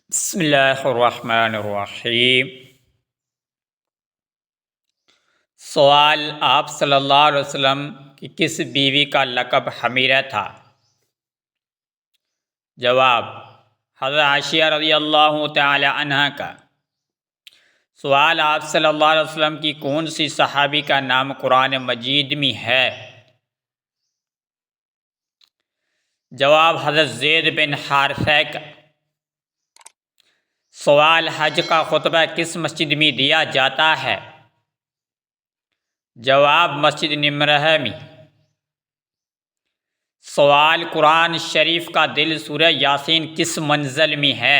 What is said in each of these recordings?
بسم اللہ الرحمن الرحیم۔ سوال: آپ صلی اللہ علیہ وسلم کی کس بیوی کا لقب حمیرہ تھا؟ جواب: حضرت عائشہ رضی اللہ تعالی عنہ کا۔ سوال: آپ صلی اللہ علیہ وسلم کی کون سی صحابی کا نام قرآن مجید میں ہے؟ جواب: حضرت زید بن حارثہ کا۔ سوال: حج کا خطبہ کس مسجد میں دیا جاتا ہے؟ جواب: مسجد نمرہ میں۔ سوال: قرآن شریف کا دل سورہ یاسین کس منزل میں ہے؟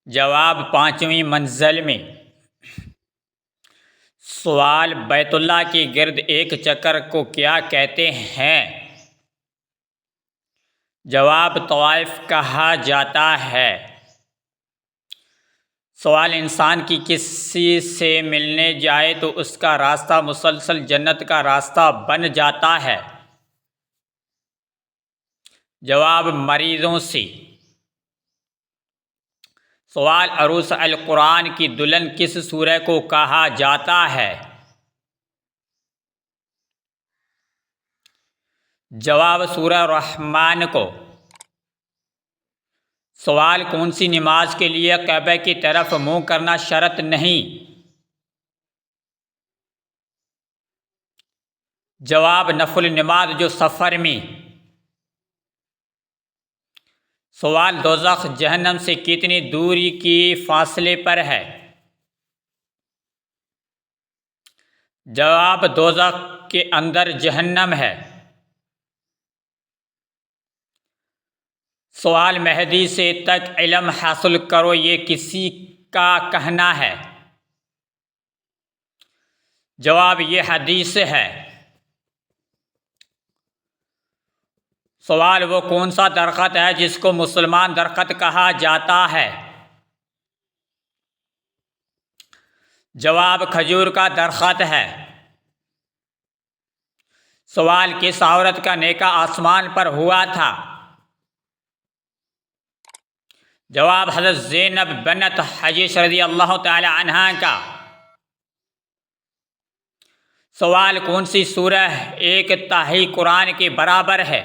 جواب: 5ویں منزل میں۔ سوال: بیت اللہ کے گرد ایک چکر کو کیا کہتے ہیں؟ جواب: طواف کہا جاتا ہے۔ سوال: انسان کی کسی سے ملنے جائے تو اس کا راستہ مسلسل جنت کا راستہ بن جاتا ہے؟ جواب: مریضوں سے۔ سوال: عروس القرآن کی دلہن کس سورہ کو کہا جاتا ہے؟ جواب: سورہ رحمان کو۔ سوال: کون سی نماز کے لیے کعبہ کی طرف منہ کرنا شرط نہیں؟ جواب: نفل نماز جو سفر میں۔ سوال: دوزخ جہنم سے کتنی دوری کی فاصلے پر ہے؟ جواب: دوزخ کے اندر جہنم ہے۔ سوال: مہدی سے تک علم حاصل کرو یہ کسی کا کہنا ہے؟ جواب: یہ حدیث ہے۔ سوال: وہ کون سا درخت ہے جس کو مسلمان درخت کہا جاتا ہے؟ جواب: کھجور کا درخت ہے۔ سوال: کس عورت کا نکاح آسمان پر ہوا تھا؟ جواب: حضرت زینب بنت حجیش رضی اللہ تعالی عنہ کا۔ سوال: کون سی سورہ ایک تہائی قرآن کے برابر ہے؟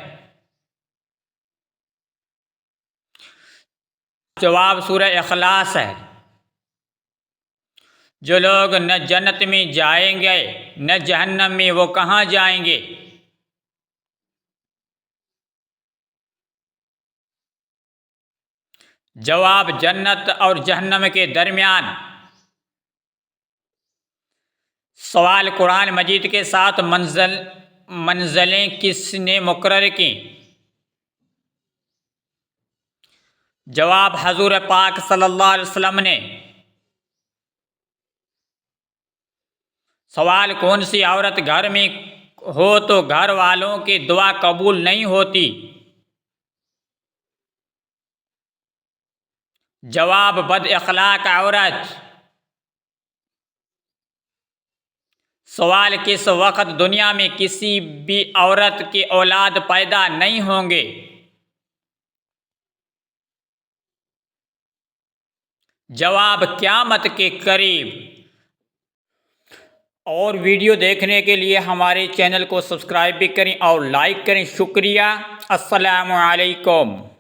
جواب: سورہ اخلاص ہے۔ جو لوگ نہ جنت میں جائیں گے نہ جہنم میں، وہ کہاں جائیں گے؟ جواب: جنت اور جہنم کے درمیان۔ سوال: قرآن مجید کے ساتھ منزلیں کس نے مقرر کی؟ جواب: حضور پاک صلی اللہ علیہ وسلم نے۔ سوال: کون سی عورت گھر میں ہو تو گھر والوں کی دعا قبول نہیں ہوتی؟ جواب: بد اخلاق عورت۔ سوال: کس وقت دنیا میں کسی بھی عورت کی اولاد پیدا نہیں ہوں گے؟ جواب: قیامت کے قریب۔ اور ویڈیو دیکھنے کے لیے ہمارے چینل کو سبسکرائب بھی کریں اور لائک کریں۔ شکریہ۔ السلام علیکم۔